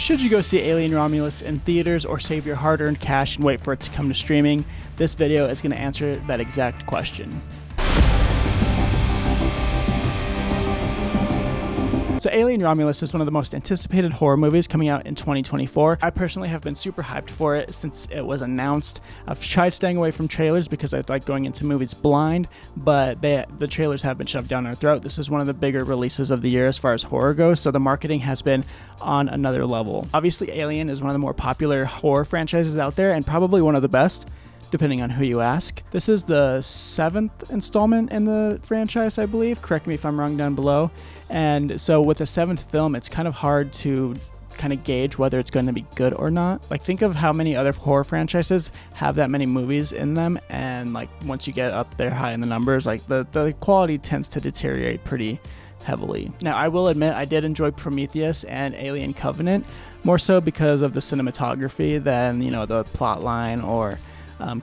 Should you go see Alien Romulus in theaters or save your hard-earned cash and wait for it to come to streaming? This video is going to answer that exact question. So Alien Romulus is one of the most anticipated horror movies coming out in 2024. I personally have been super hyped for it since it was announced. I've tried staying away from trailers because I like going into movies blind, but the trailers have been shoved down our throat. This is one of the bigger releases of the year as far as horror goes, so the marketing has been on another level. Obviously, Alien is one of the more popular horror franchises out there and probably one of the best, depending on who you ask. This is the 7th installment in the franchise, I believe. Correct me if I'm wrong down below. And so with the 7th film, it's kind of hard to kind of gauge whether it's going to be good or not. Like, think of how many other horror franchises have that many movies in them, and like once you get up there high in the numbers, like the quality tends to deteriorate pretty heavily. Now, I will admit I did enjoy Prometheus and Alien Covenant more so because of the cinematography than, you know, the plot line or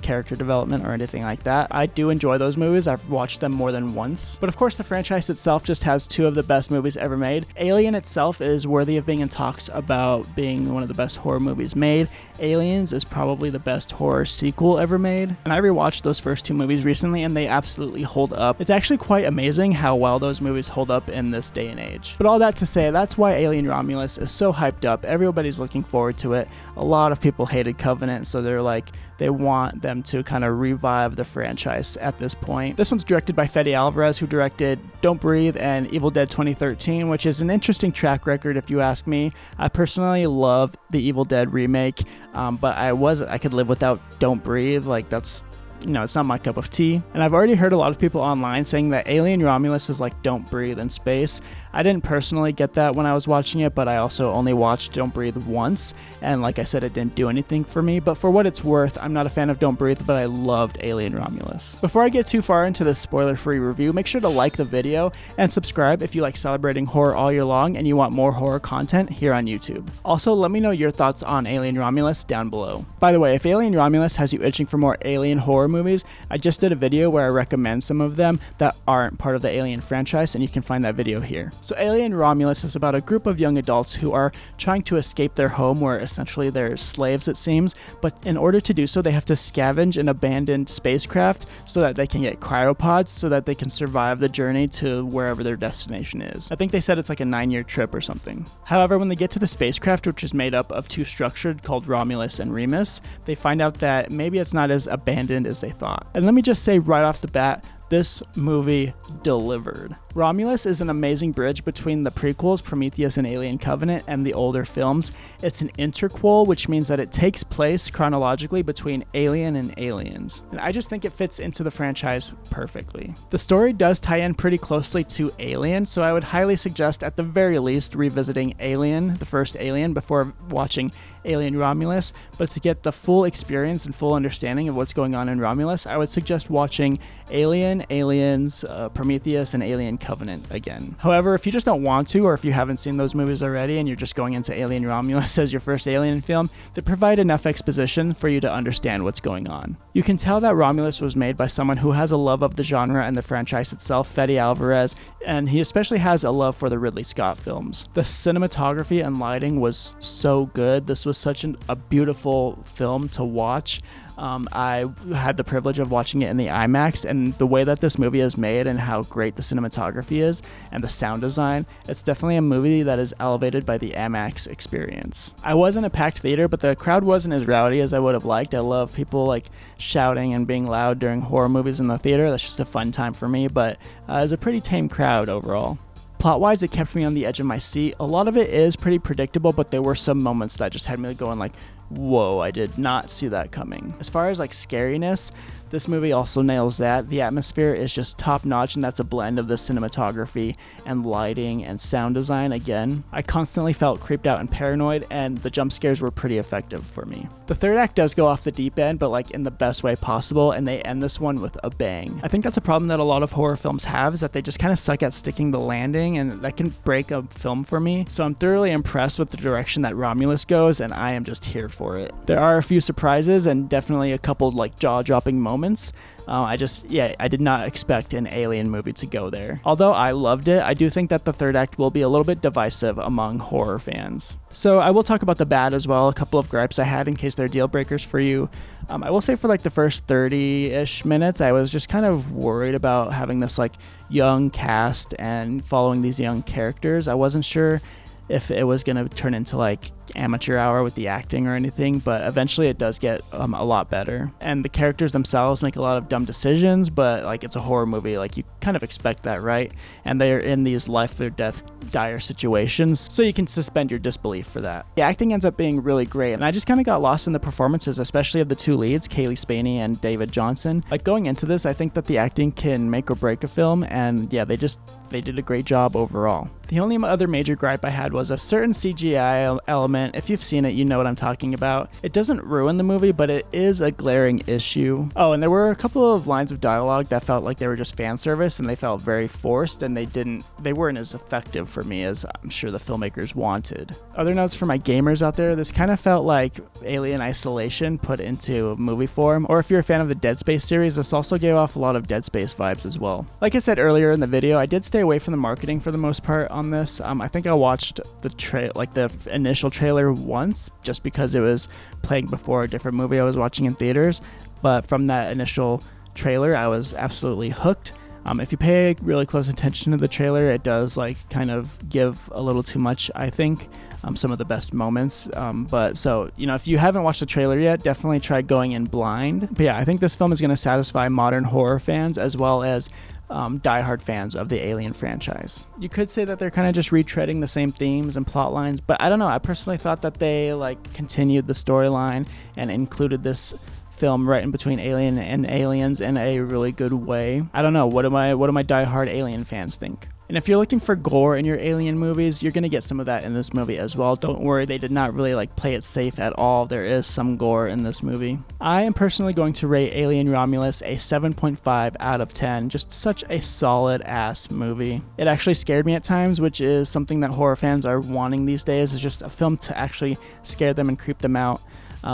character development or anything like that. I do enjoy those movies. I've watched them more than once. But of course, the franchise itself just has two of the best movies ever made. Alien itself is worthy of being in talks about being one of the best horror movies made. Aliens is probably the best horror sequel ever made. And I rewatched those first two movies recently and they absolutely hold up. It's actually quite amazing how well those movies hold up in this day and age. But all that to say, that's why Alien Romulus is so hyped up. Everybody's looking forward to it. A lot of people hated Covenant, so they're like, they want them to kind of revive the franchise at this point. This one's directed by Fede Alvarez, who directed Don't Breathe and Evil Dead 2013, which is an interesting track record if you ask me. I personally love the Evil Dead remake, but I could live without Don't Breathe. Like, that's, you know, it's not my cup of tea. And I've already heard a lot of people online saying that Alien Romulus is like Don't Breathe in space. I didn't personally get that when I was watching it, but I also only watched Don't Breathe once, and like I said, it didn't do anything for me. But for what it's worth, I'm not a fan of Don't Breathe, but I loved Alien Romulus. Before I get too far into this spoiler-free review, make sure to like the video and subscribe if you like celebrating horror all year long and you want more horror content here on YouTube. Also, let me know your thoughts on Alien Romulus down below. By the way, if Alien Romulus has you itching for more alien horror movies, I just did a video where I recommend some of them that aren't part of the Alien franchise, and you can find that video here. So Alien Romulus is about a group of young adults who are trying to escape their home, where essentially they're slaves, it seems, but in order to do so, they have to scavenge an abandoned spacecraft so that they can get cryopods so that they can survive the journey to wherever their destination is. I think they said it's like a 9-year trip or something. However, when they get to the spacecraft, which is made up of two structures called Romulus and Remus, they find out that maybe it's not as abandoned as they thought. And let me just say right off the bat, this movie delivered. Romulus is an amazing bridge between the prequels, Prometheus and Alien Covenant, and the older films. It's an interquel, which means that it takes place chronologically between Alien and Aliens. And I just think it fits into the franchise perfectly. The story does tie in pretty closely to Alien, so I would highly suggest at the very least revisiting Alien, the first Alien, before watching Alien Romulus. But to get the full experience and full understanding of what's going on in Romulus, I would suggest watching Alien, Aliens, Prometheus, and Alien Covenant again. However, if you just don't want to, or if you haven't seen those movies already and you're just going into Alien Romulus as your first Alien film, they provide enough exposition for you to understand what's going on. You can tell that Romulus was made by someone who has a love of the genre and the franchise itself, Fede Alvarez, and he especially has a love for the Ridley Scott films. The cinematography and lighting was so good. This was such a beautiful film to watch. I had the privilege of watching it in the IMAX, and the way that this movie is made and how great the cinematography is and the sound design, it's definitely a movie that is elevated by the IMAX experience. I was in a packed theater, but the crowd wasn't as rowdy as I would have liked. I love people like shouting and being loud during horror movies in the theater. That's just a fun time for me, but it was a pretty tame crowd overall. Plot-wise, it kept me on the edge of my seat. A lot of it is pretty predictable, but there were some moments that just had me going like, whoa, I did not see that coming. As far as like scariness, this movie also nails that. The atmosphere is just top notch, and that's a blend of the cinematography and lighting and sound design. Again, I constantly felt creeped out and paranoid, and the jump scares were pretty effective for me. The third act does go off the deep end, but like in the best way possible, and they end this one with a bang. I think that's a problem that a lot of horror films have, is that they just kind of suck at sticking the landing, and that can break a film for me. So I'm thoroughly impressed with the direction that Romulus goes, and I am just here for for it. There are a few surprises and definitely a couple like jaw-dropping moments. I did not expect an Alien movie to go there. Although I loved it, I do think that the third act will be a little bit divisive among horror fans. So I will talk about the bad as well, a couple of gripes I had in case they're deal breakers for you. I will say for like the first 30-ish minutes, I was just kind of worried about having this like young cast and following these young characters. I wasn't sure if it was going to turn into like amateur hour with the acting or anything, but eventually it does get a lot better. And the characters themselves make a lot of dumb decisions, but like it's a horror movie, like you kind of expect that, right? And they're in these life or death dire situations, so you can suspend your disbelief for that. The acting ends up being really great, and I just kind of got lost in the performances, especially of the two leads, Kaylee Spaney and David Johnson. Like going into this, I think that the acting can make or break a film, and yeah, they did a great job overall. The only other major gripe I had was a certain CGI element. If you've seen it, you know what I'm talking about. It doesn't ruin the movie, but it is a glaring issue. Oh, and there were a couple of lines of dialogue that felt like they were just fan service, and they felt very forced, and they weren't as effective for me as I'm sure the filmmakers wanted. Other notes for my gamers out there, this kind of felt like Alien Isolation put into movie form, or if you're a fan of the Dead Space series, this also gave off a lot of Dead Space vibes as well. Like I said earlier in the video, I did stay away from the marketing for the most part on this. I think I watched the initial trailer once just because it was playing before a different movie I was watching in theaters, but from that initial trailer I was absolutely hooked. If you pay really close attention to the trailer, it does like kind of give a little too much, I think. Some of the best moments, but so if you haven't watched the trailer yet, definitely try going in blind. But yeah, I think this film is going to satisfy modern horror fans as well as diehard fans of the Alien franchise. You could say that they're kind of just retreading the same themes and plot lines, but I don't know, I personally thought that they like continued the storyline and included this film right in between Alien and Aliens in a really good way. I don't know, what do my diehard Alien fans think? And if you're looking for gore in your Alien movies, you're going to get some of that in this movie as well. Don't worry, they did not really like play it safe at all. There is some gore in this movie. I am personally going to rate Alien Romulus a 7.5 out of 10. Just such a solid ass movie. It actually scared me at times, which is something that horror fans are wanting these days, is just a film to actually scare them and creep them out.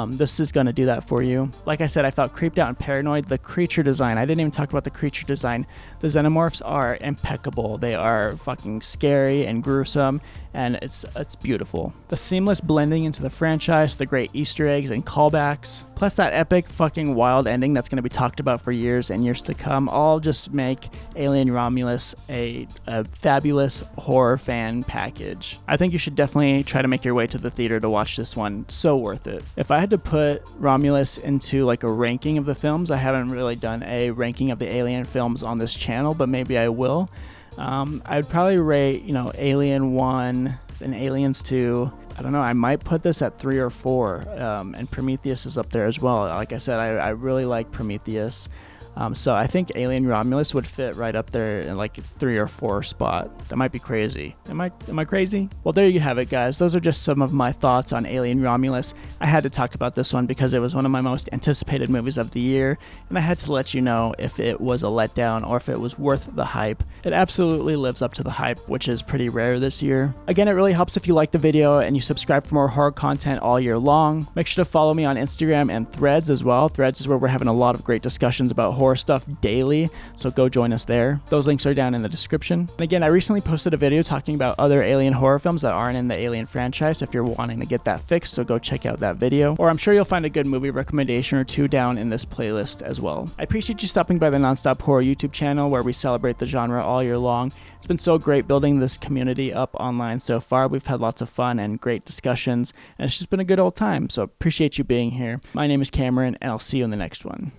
This is going to do that for you. Like I said, I felt creeped out and paranoid. The creature design, I didn't even talk about the creature design. The xenomorphs are impeccable. They are fucking scary and gruesome, and it's beautiful. The seamless blending into the franchise, the great Easter eggs and callbacks, plus that epic fucking wild ending that's going to be talked about for years and years to come, all just make Alien Romulus a fabulous horror fan package. I think you should definitely try to make your way to the theater to watch this one. So worth it. If I had to put Romulus into like a ranking of the films, I haven't really done a ranking of the Alien films on this channel, but maybe I will. I'd probably rate, Alien 1 and Aliens 2. I don't know, I might put this at 3 or 4, and Prometheus is up there as well. Like I said, I really like Prometheus. So I think Alien Romulus would fit right up there in like 3 or 4 spot. That might be crazy. Am I crazy? Well, there you have it, guys. Those are just some of my thoughts on Alien Romulus. I had to talk about this one because it was one of my most anticipated movies of the year, and I had to let you know if it was a letdown or if it was worth the hype. It absolutely lives up to the hype, which is pretty rare this year. Again, it really helps if you like the video and you subscribe for more horror content all year long. Make sure to follow me on Instagram and Threads as well. Threads is where we're having a lot of great discussions about horror stuff daily, so go join us there. Those links are down in the description. And again, I recently posted a video talking about other Alien horror films that aren't in the Alien franchise if you're wanting to get that fixed, so go check out that video. Or I'm sure you'll find a good movie recommendation or two down in this playlist as well. I appreciate you stopping by the Nonstop Horror YouTube channel where we celebrate the genre all year long. It's been so great building this community up online so far. We've had lots of fun and great discussions, and it's just been a good old time, so appreciate you being here. My name is Cameron, and I'll see you in the next one.